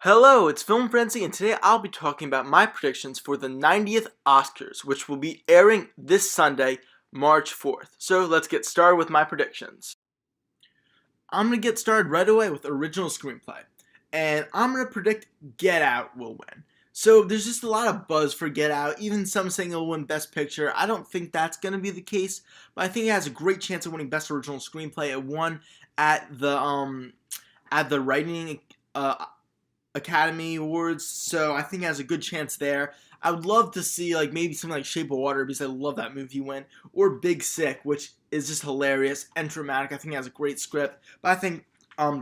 Hello, it's Film Frenzy, and today I'll be talking about my predictions for the 90th Oscars, which will be airing this Sunday, March 4th. So let's get started with my predictions. I'm going to get started right away with original screenplay, and I'm going to predict Get Out will win. So there's just a lot of buzz for Get Out, even some saying it'll win Best Picture. I don't think that's going to be the case, but I think it has a great chance of winning Best Original Screenplay. It won at the writing Academy Awards, so I think it has a good chance there. I would love to see maybe something like Shape of Water because I love that movie win, or Big Sick, which is just hilarious and dramatic. I think it has a great script, but I think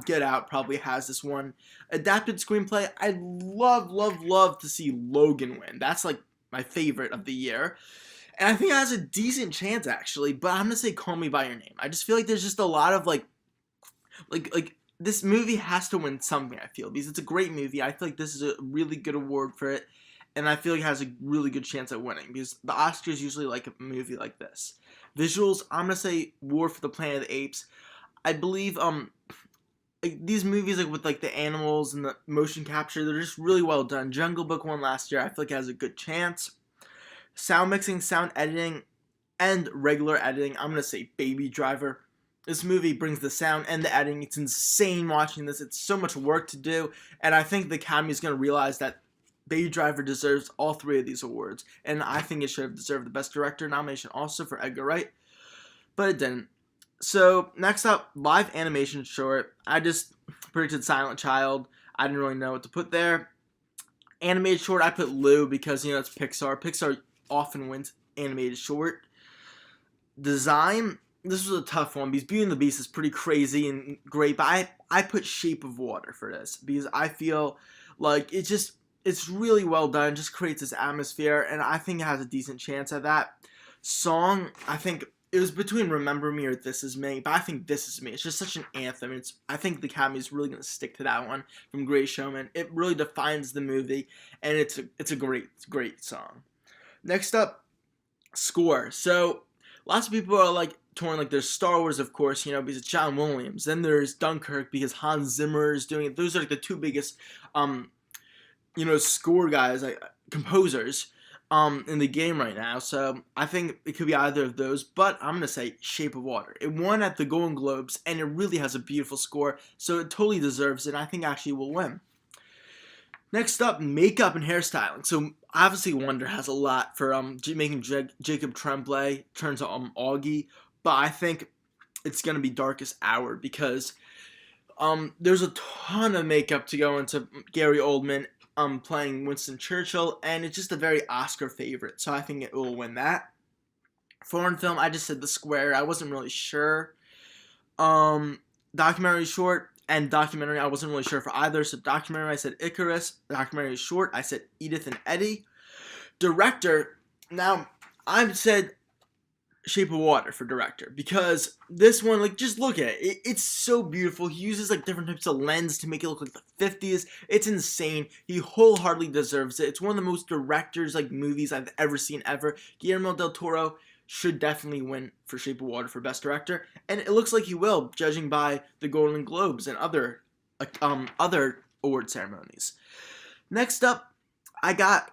Get Out probably has this one. Adapted screenplay, I'd love to see Logan win. That's like my favorite of the year. And I think it has a decent chance actually, but I'm gonna say Call Me by Your Name. I just feel like there's just a lot of like this movie has to win something, I feel, because it's a great movie. I feel like this is a really good award for it, and I feel like it has a really good chance at winning, because the Oscars usually like a movie like this. Visuals, I'm going to say War for the Planet of the Apes. I believe these movies with the animals and the motion capture, they're just really well done. Jungle Book won last year. I feel like it has a good chance. Sound mixing, sound editing, and regular editing, I'm going to say Baby Driver. This movie brings the sound and the editing. It's insane watching this. It's so much work to do. And I think the Academy is going to realize that Baby Driver deserves all three of these awards. And I think it should have deserved the Best Director nomination also for Edgar Wright. But it didn't. So, next up, live animation short. I just predicted Silent Child. I didn't really know what to put there. Animated short, I put Lou because, it's Pixar. Pixar often wins animated short. Design, this was a tough one because Beauty and the Beast is pretty crazy and great, but I put Shape of Water for this because I feel like it's really well done, just creates this atmosphere, and I think it has a decent chance at that. Song, I think it was between Remember Me or This Is Me, but I think This Is Me. It's just such an anthem. I think the Academy is really going to stick to that one from Great Showman. It really defines the movie, and it's a great song. Next up, score. So lots of people are torn. There's Star Wars, of course, because it's John Williams. Then there's Dunkirk because Hans Zimmer is doing it. Those are the two biggest score guys, composers in the game right now. So I think it could be either of those, but I'm gonna say Shape of Water. It won at the Golden Globes, and it really has a beautiful score, so it totally deserves it, and I think actually will win. Next up, makeup and hairstyling. So obviously Wonder has a lot for making Jacob Tremblay turn to Augie, but I think it's gonna be Darkest Hour because there's a ton of makeup to go into Gary Oldman playing Winston Churchill, and it's just a very Oscar favorite, so I think it will win that. Foreign film, I just said The Square. I wasn't really sure. Documentary short and documentary, I wasn't really sure for either. So documentary, I said Icarus. Documentary short, I said Edith and Eddie. Director, now I said Shape of Water for director because this one, just look at it. It's so beautiful. He uses different types of lens to make it look like the 50s. It's insane. He wholeheartedly deserves it. It's one of the most directors movies I've ever seen ever. Guillermo del Toro should definitely win for Shape of Water for Best Director, and it looks like he will, judging by the Golden Globes and other award ceremonies. Next up, I got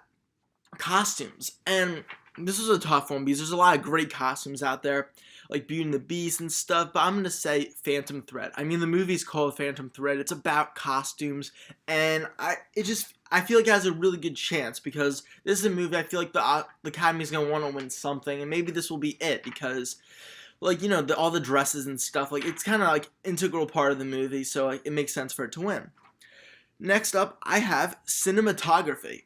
costumes, and this was a tough one because there's a lot of great costumes out there, like Beauty and the Beast and stuff, but I'm going to say Phantom Thread. I mean, the movie's called Phantom Thread. It's about costumes, and I feel like it has a really good chance because this is a movie I feel like the Academy's going to want to win something, and maybe this will be it because, all the dresses and stuff, it's kind of integral part of the movie, so it makes sense for it to win. Next up, I have cinematography.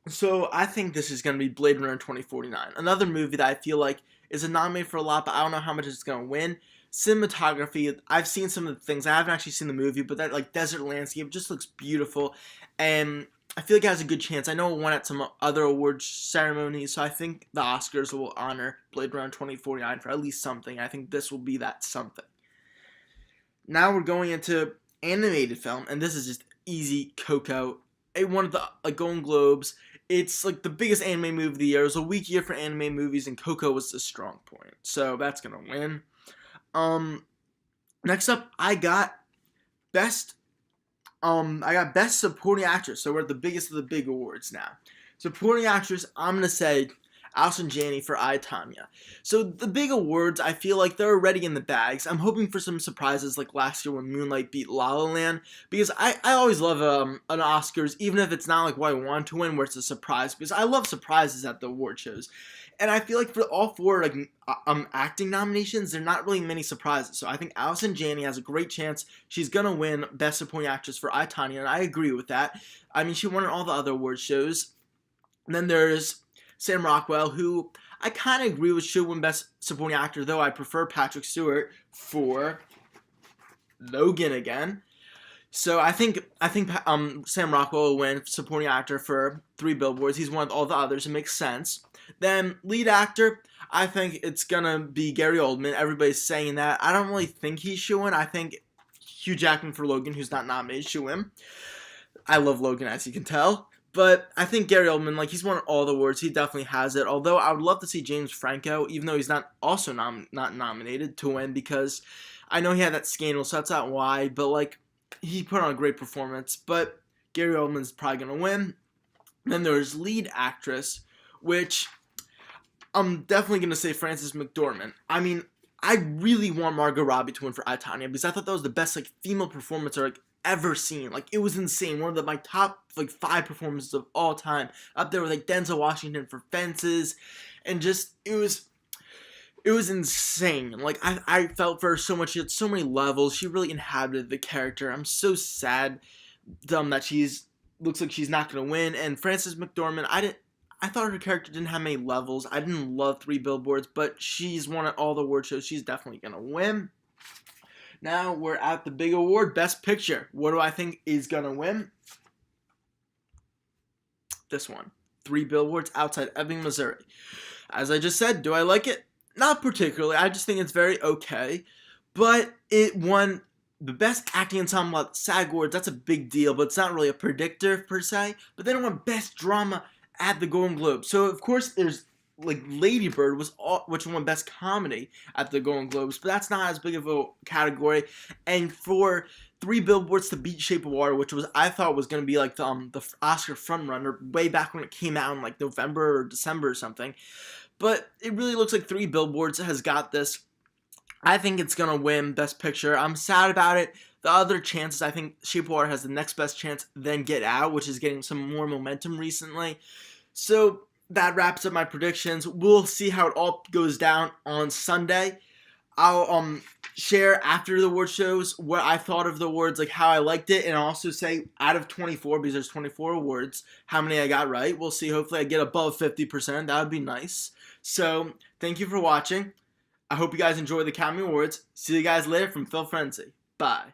So I think this is going to be Blade Runner 2049. Another movie that I feel like is a nominee for a lot, but I don't know how much it's going to win. Cinematography, I've seen some of the things. I haven't actually seen the movie, but that desert landscape just looks beautiful. And I feel like it has a good chance. I know it won at some other awards ceremonies, so I think the Oscars will honor Blade Runner 2049 for at least something. I think this will be that something. Now we're going into animated film, and this is just easy. Coco. It won the Golden Globes. It's the biggest anime movie of the year. It was a weak year for anime movies, and Coco was a strong point. So that's gonna win. Next up, I got best I got Best Supporting Actress, so we're at the biggest of the big awards now. Supporting Actress, I'm gonna say Allison Janney for I, Tonya. So the big awards, I feel like they're already in the bags. I'm hoping for some surprises like last year when Moonlight beat La La Land, because I always love an Oscars, even if it's not like what I want to win, where it's a surprise, because I love surprises at the award shows. And I feel like for all four like acting nominations, there are not really many surprises. So I think Allison Janney has a great chance. She's gonna win Best Supporting Actress for I, Tonya, and I agree with that. I mean, she won at all the other award shows. And then there's Sam Rockwell, who I kind of agree with should win Best Supporting Actor, though I prefer Patrick Stewart for Logan again. So I think Sam Rockwell will win Supporting Actor for Three Billboards. He's won all the others. It makes sense. Then Lead Actor, I think it's gonna be Gary Oldman. Everybody's saying that. I don't really think he should win. I think Hugh Jackman for Logan, who's not nominated, should win. I love Logan, as you can tell. But I think Gary Oldman, like, he's won all the awards. He definitely has it. Although I would love to see James Franco, even though he's not also not nominated, to win, because I know he had that scandal, so that's not why. But, like, he put on a great performance. But Gary Oldman's probably going to win. Then there's Lead Actress, which I'm definitely going to say Frances McDormand. I mean, I really want Margot Robbie to win for I, Tonya, because I thought that was the best, like, female performance or, like, ever seen. Like, it was insane. One of my top like 5 performances of all time, up there with like Denzel Washington for Fences, and just it was insane. Like, I felt for her so much. She had so many levels. She really inhabited the character. I'm so sad that looks like she's not gonna win. And Frances McDormand, I thought her character didn't have many levels. I didn't love Three Billboards, but she's won at all the award shows. She's definitely gonna win. Now we're at the big award, Best Picture. What do I think is going to win? This one. Three Billboards Outside Ebbing, Missouri. As I just said, do I like it? Not particularly. I just think it's very okay. But it won the Best Acting Ensemble at SAG Awards. That's a big deal, but it's not really a predictor per se. But then it won Best Drama at the Golden Globes. So, of course, there's like Lady Bird which won Best Comedy at the Golden Globes, but that's not as big of a category. And for Three Billboards to beat Shape of Water, which I thought was going to be like the Oscar frontrunner way back when it came out in like November or December or something, but it really looks like Three Billboards has got this. I think it's going to win Best Picture. I'm sad about it. The other chances, I think Shape of Water has the next best chance, then Get Out, which is getting some more momentum recently. So that wraps up my predictions. We'll see how it all goes down on Sunday. I'll share after the award shows what I thought of the awards, like how I liked it, and I'll also say out of 24, because there's 24 awards, how many I got right. We'll see. Hopefully I get above 50%. That would be nice. So thank you for watching. I hope you guys enjoy the Academy Awards. See you guys later from Phil Frenzy. Bye.